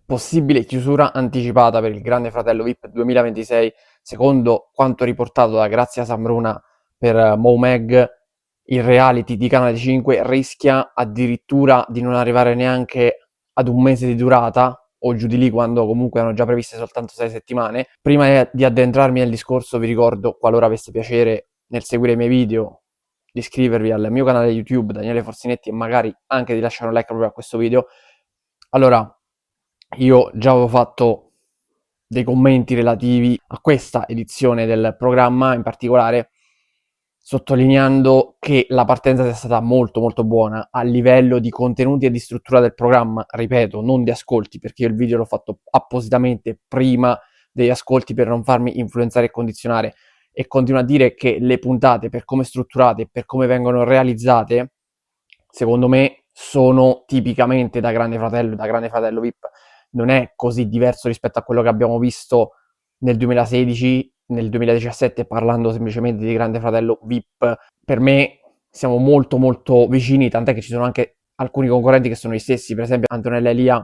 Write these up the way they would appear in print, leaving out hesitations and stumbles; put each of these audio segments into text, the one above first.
Possibile chiusura anticipata per il Grande Fratello VIP 2026, secondo quanto riportato da Grazia Sambruna per Momeg, il reality di Canale 5 rischia addirittura di non arrivare neanche ad un mese di durata, o giù di lì, quando comunque erano già previste soltanto 6 settimane. Prima di addentrarmi nel discorso, vi ricordo, qualora avesse piacere nel seguire i miei video, di iscrivervi al mio canale YouTube Daniele Forsinetti e magari anche di lasciare un like proprio a questo video. Allora, io già avevo fatto dei commenti relativi a questa edizione del programma, in particolare sottolineando che la partenza sia stata molto molto buona a livello di contenuti e di struttura del programma, ripeto, non di ascolti, perché io il video l'ho fatto appositamente prima degli ascolti per non farmi influenzare e condizionare, e continuo a dire che le puntate, per come strutturate e per come vengono realizzate, secondo me sono tipicamente da Grande Fratello VIP. Non è così diverso rispetto a quello che abbiamo visto nel 2016, nel 2017, parlando semplicemente di Grande Fratello VIP. Per me siamo molto molto vicini, tant'è che ci sono anche alcuni concorrenti che sono gli stessi, per esempio Antonella Elia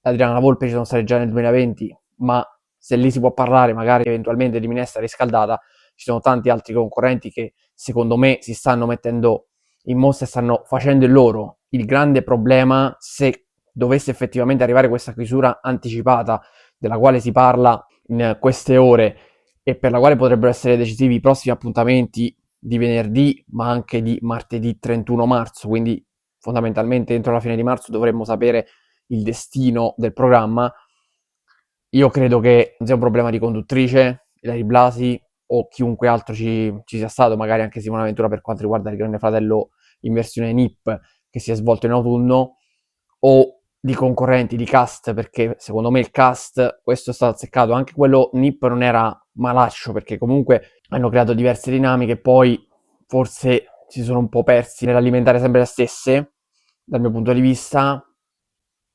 e Adriana Volpe ci sono stati già nel 2020, ma se lì si può parlare magari eventualmente di minestra riscaldata, ci sono tanti altri concorrenti che secondo me si stanno mettendo in mostra e stanno facendo il loro. Il grande problema, se dovesse effettivamente arrivare questa chiusura anticipata della quale si parla in queste ore e per la quale potrebbero essere decisivi i prossimi appuntamenti di venerdì, ma anche di martedì 31 marzo, quindi fondamentalmente entro la fine di marzo dovremmo sapere il destino del programma. Io credo che sia un problema di conduttrice, Ilari Blasi o chiunque altro ci sia stato, magari anche Simona Ventura per quanto riguarda il Grande Fratello in versione NIP che si è svolto in autunno, o di concorrenti, di cast, perché secondo me il cast, questo è stato azzeccato, anche quello NIP non era malaccio, perché comunque hanno creato diverse dinamiche, poi forse si sono un po' persi nell'alimentare sempre le stesse, dal mio punto di vista,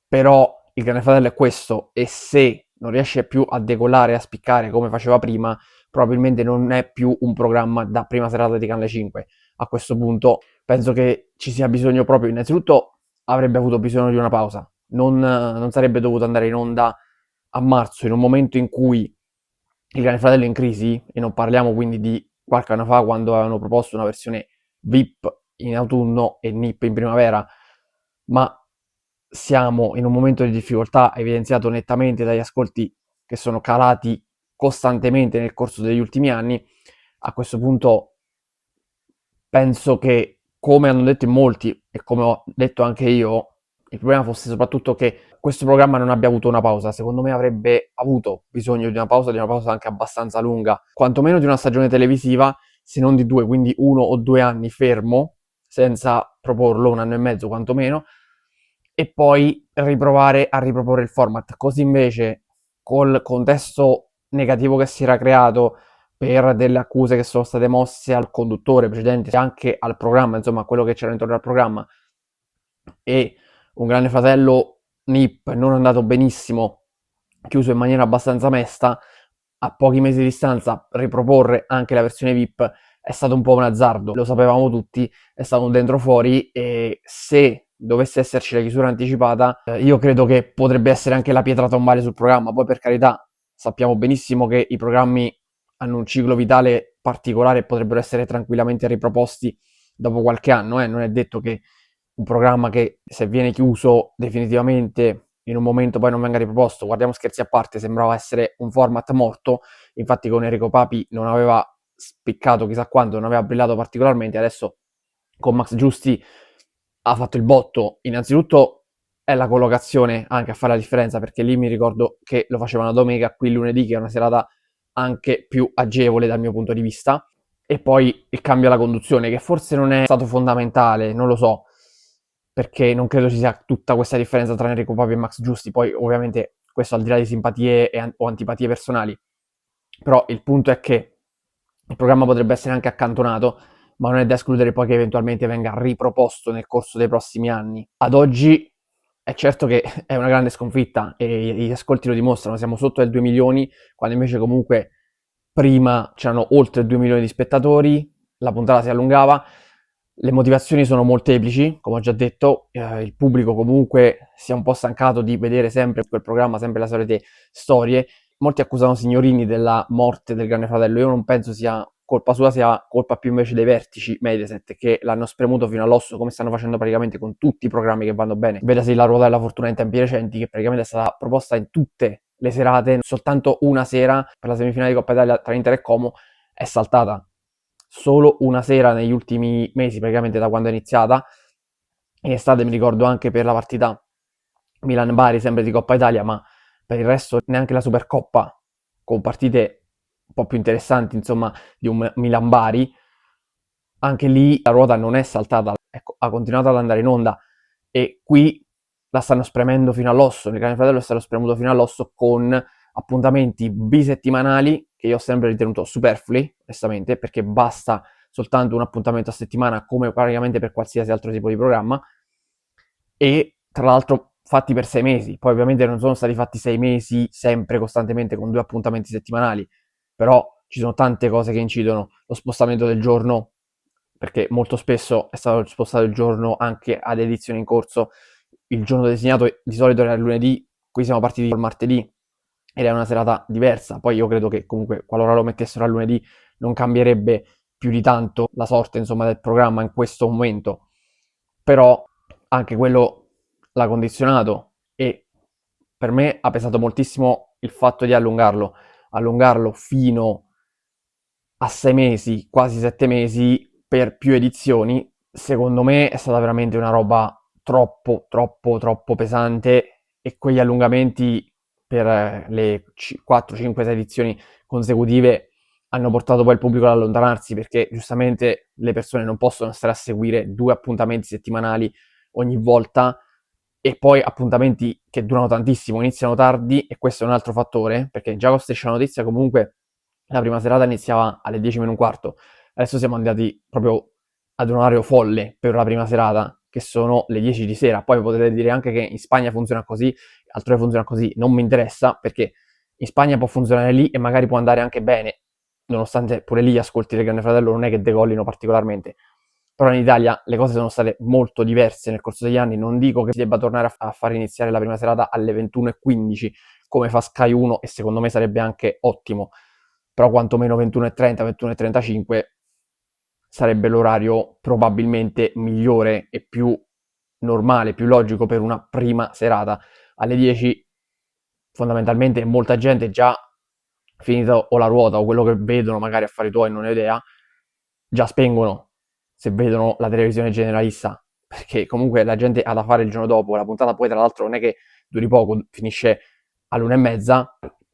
però il Grande Fratello è questo, e se non riesce più a decolare e a spiccare come faceva prima, probabilmente non è più un programma da prima serata di Canale 5. A questo punto penso che ci sia bisogno proprio, innanzitutto avrebbe avuto bisogno di una pausa, non sarebbe dovuto andare in onda a marzo, in un momento in cui il Grande Fratello è in crisi, e non parliamo quindi di qualche anno fa quando avevano proposto una versione VIP in autunno e NIP in primavera, ma siamo in un momento di difficoltà evidenziato nettamente dagli ascolti che sono calati costantemente nel corso degli ultimi anni. A questo punto penso che, come hanno detto in molti e come ho detto anche io, il problema fosse soprattutto che questo programma non abbia avuto una pausa. Secondo me avrebbe avuto bisogno di una pausa anche abbastanza lunga, quantomeno di una stagione televisiva, se non di due, quindi 1 o 2 anni fermo, senza proporlo, 1 anno e mezzo quantomeno, e poi riprovare a riproporre il format. Così invece, col contesto negativo che si era creato per delle accuse che sono state mosse al conduttore precedente e anche al programma, insomma, a quello che c'era intorno al programma, e un Grande Fratello NIP non andato benissimo, chiuso in maniera abbastanza mesta, a pochi mesi di distanza riproporre anche la versione VIP è stato un po' un azzardo, lo sapevamo tutti, è stato un dentro fuori, e se dovesse esserci la chiusura anticipata, io credo che potrebbe essere anche la pietra tombale sul programma. Poi, per carità, sappiamo benissimo che i programmi hanno un ciclo vitale particolare e potrebbero essere tranquillamente riproposti dopo qualche anno, non è detto che un programma che, se viene chiuso definitivamente, in un momento poi non venga riproposto. Guardiamo Scherzi a parte, sembrava essere un format morto, infatti con Enrico Papi non aveva spiccato chissà quanto, non aveva brillato particolarmente. Adesso con Max Giusti ha fatto il botto. Innanzitutto è la collocazione anche a fare la differenza, perché lì mi ricordo che lo facevano domenica, qui lunedì, che è una serata anche più agevole dal mio punto di vista. E poi il cambio alla conduzione, che forse non è stato fondamentale, non lo so, perché non credo ci sia tutta questa differenza tra Enrico Papi e Max Giusti. Poi ovviamente questo al di là di simpatie o antipatie personali, però il punto è che il programma potrebbe essere anche accantonato, ma non è da escludere poi che eventualmente venga riproposto nel corso dei prossimi anni. Ad oggi è certo che è una grande sconfitta e gli ascolti lo dimostrano, siamo sotto ai 2 milioni, quando invece comunque prima c'erano oltre 2 milioni di spettatori, la puntata si allungava, Le motivazioni sono molteplici, come ho già detto, il pubblico comunque si è un po' stancato di vedere sempre quel programma, sempre le solite storie. Molti accusano Signorini della morte del Grande Fratello, io non penso sia colpa sua, sia colpa più invece dei vertici Mediaset che l'hanno spremuto fino all'osso, come stanno facendo praticamente con tutti i programmi che vanno bene. Vedasi La Ruota della Fortuna in tempi recenti, che praticamente è stata proposta in tutte le serate, soltanto una sera per la semifinale di Coppa Italia tra Inter e Como è saltata. Solo una sera negli ultimi mesi, praticamente da quando è iniziata. In estate mi ricordo anche per la partita Milan-Bari, sempre di Coppa Italia, ma per il resto neanche la Supercoppa, con partite un po' più interessanti, insomma, di un Milan-Bari. Anche lì la ruota non è saltata, ecco, ha continuato ad andare in onda e qui la stanno spremendo fino all'osso. Il Grande Fratello è stato spremuto fino all'osso con appuntamenti bisettimanali che io ho sempre ritenuto superflui, onestamente, perché basta soltanto un appuntamento a settimana come praticamente per qualsiasi altro tipo di programma e tra l'altro fatti per 6 mesi. Poi ovviamente non sono stati fatti 6 mesi sempre costantemente con 2 appuntamenti settimanali, però ci sono tante cose che incidono. Lo spostamento del giorno, perché molto spesso è stato spostato il giorno anche ad edizioni in corso. Il giorno designato di solito era il lunedì, qui siamo partiti col martedì ed è una serata diversa. Poi io credo che comunque qualora lo mettessero al lunedì non cambierebbe più di tanto la sorte, insomma, del programma in questo momento. Però anche quello l'ha condizionato e per me ha pesato moltissimo il fatto di allungarlo fino a 6 mesi, quasi 7 mesi per più edizioni. Secondo me è stata veramente una roba troppo, troppo, troppo pesante e quegli allungamenti per le 4, 5, 6 edizioni consecutive hanno portato poi il pubblico ad allontanarsi perché giustamente le persone non possono stare a seguire 2 appuntamenti settimanali ogni volta e poi appuntamenti che durano tantissimo, iniziano tardi e questo è un altro fattore perché già con Striscia la Notizia comunque la prima serata iniziava alle 10 meno un quarto, adesso siamo andati proprio ad un orario folle per la prima serata, che sono le 10 di sera. Poi potete dire anche che in Spagna funziona così, altrove funziona così, non mi interessa, perché in Spagna può funzionare lì e magari può andare anche bene, nonostante pure lì ascolti il Grande Fratello non è che decollino particolarmente. Però in Italia le cose sono state molto diverse nel corso degli anni, non dico che si debba tornare a far iniziare la prima serata alle 21:15 come fa Sky 1 e secondo me sarebbe anche ottimo, però quantomeno 21:30, 21:35 sarebbe l'orario probabilmente migliore e più normale, più logico per una prima serata. Alle 10 fondamentalmente molta gente già finita o la ruota o quello che vedono magari affari tuoi non ho idea, già spengono se vedono la televisione generalista, perché comunque la gente ha da fare il giorno dopo, la puntata poi tra l'altro non è che duri poco, finisce all'1:30,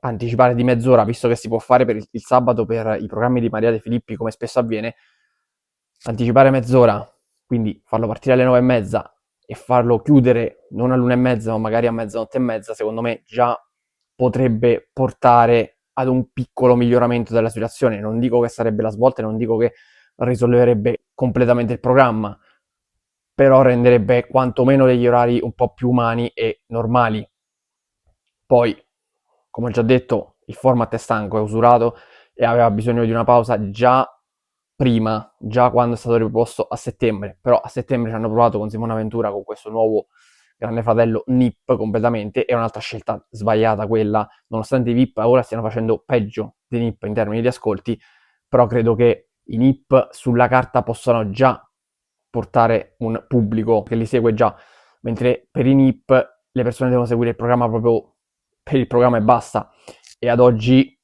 anticipare di mezz'ora, visto che si può fare per il sabato per i programmi di Maria De Filippi, come spesso avviene, anticipare mezz'ora, quindi farlo partire alle 9:30 e farlo chiudere non all'1:30, ma magari a mezzanotte e mezza, secondo me già potrebbe portare ad un piccolo miglioramento della situazione. Non dico che sarebbe la svolta, non dico che risolverebbe completamente il programma, però renderebbe quantomeno degli orari un po' più umani e normali. Poi, come ho già detto, il format è stanco, è usurato e aveva bisogno di una pausa già prima, già quando è stato riproposto a settembre. Però a settembre ci hanno provato con Simona Ventura con questo nuovo Grande Fratello NIP completamente. È un'altra scelta sbagliata quella, nonostante i VIP ora stiano facendo peggio dei NIP in termini di ascolti, però credo che i NIP sulla carta possano già portare un pubblico che li segue già, mentre per i NIP le persone devono seguire il programma proprio per il programma e basta. E ad oggi,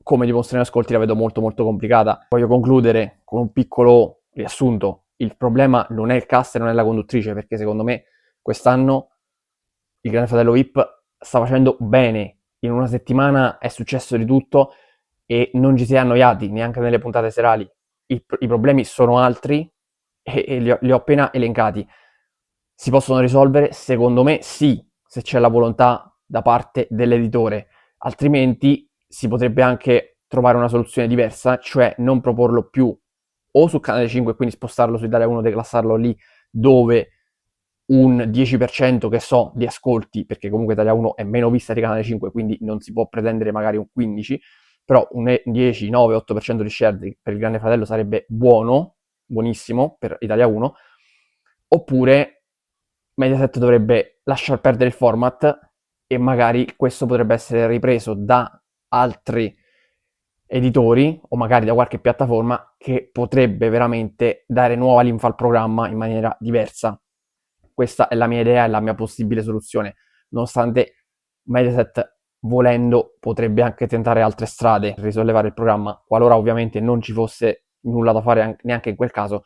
come dimostrano gli ascolti, la vedo molto molto complicata. Voglio concludere con un piccolo riassunto. Il problema non è il cast e non è la conduttrice, perché secondo me quest'anno il Grande Fratello VIP sta facendo bene. In una settimana è successo di tutto e non ci si è annoiati neanche nelle puntate serali. I problemi sono altri e li ho appena elencati. Si possono risolvere? Secondo me sì, se c'è la volontà da parte dell'editore, altrimenti si potrebbe anche trovare una soluzione diversa, cioè non proporlo più o su Canale 5 e quindi spostarlo su Italia 1, declassarlo lì dove un 10% che so di ascolti, perché comunque Italia 1 è meno vista di Canale 5, quindi non si può pretendere magari un 15, però un 10, 9, 8% di share per il Grande Fratello sarebbe buono, buonissimo per Italia 1, oppure Mediaset dovrebbe lasciar perdere il format e magari questo potrebbe essere ripreso da altri editori o magari da qualche piattaforma che potrebbe veramente dare nuova linfa al programma in maniera diversa. Questa è la mia idea e la mia possibile soluzione, nonostante Mediaset volendo potrebbe anche tentare altre strade per risollevare il programma, qualora ovviamente non ci fosse nulla da fare neanche in quel caso,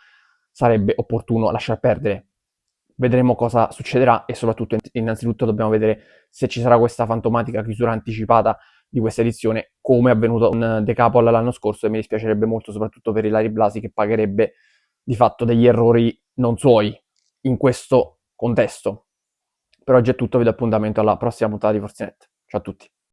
sarebbe opportuno lasciar perdere. Vedremo cosa succederà e soprattutto innanzitutto dobbiamo vedere se ci sarà questa fantomatica chiusura anticipata di questa edizione, come è avvenuto con The Couple l'anno scorso, e mi dispiacerebbe molto soprattutto per Ilari Blasi, che pagherebbe di fatto degli errori non suoi in questo contesto. Per oggi è tutto, vi do appuntamento alla prossima puntata di Forzinet. Ciao a tutti.